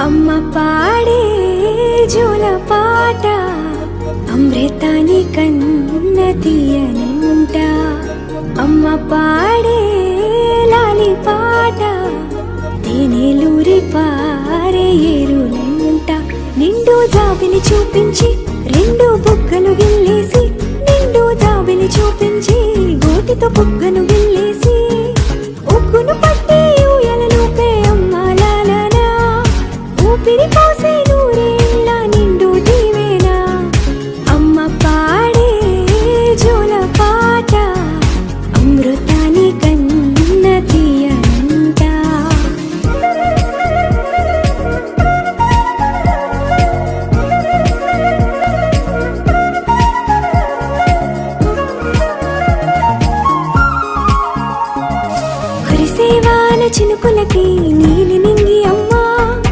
అమ్మ పాడే జోల పాట అమృతాని కన్న తీయనంట. అమ్మ పాడే లాలి పాట తేనెలూరి పారే ఏరులంట. నిండు జాబిని చూపించి రెండు బుగ్గలు గిల్లేసి, నిండు జాబిని చూపించి గోటితో బుగ్గను గిల్లేసి, ఉక్కును పట్టి ఊయలలోపే అమ్మ లాలనా ఊపిరి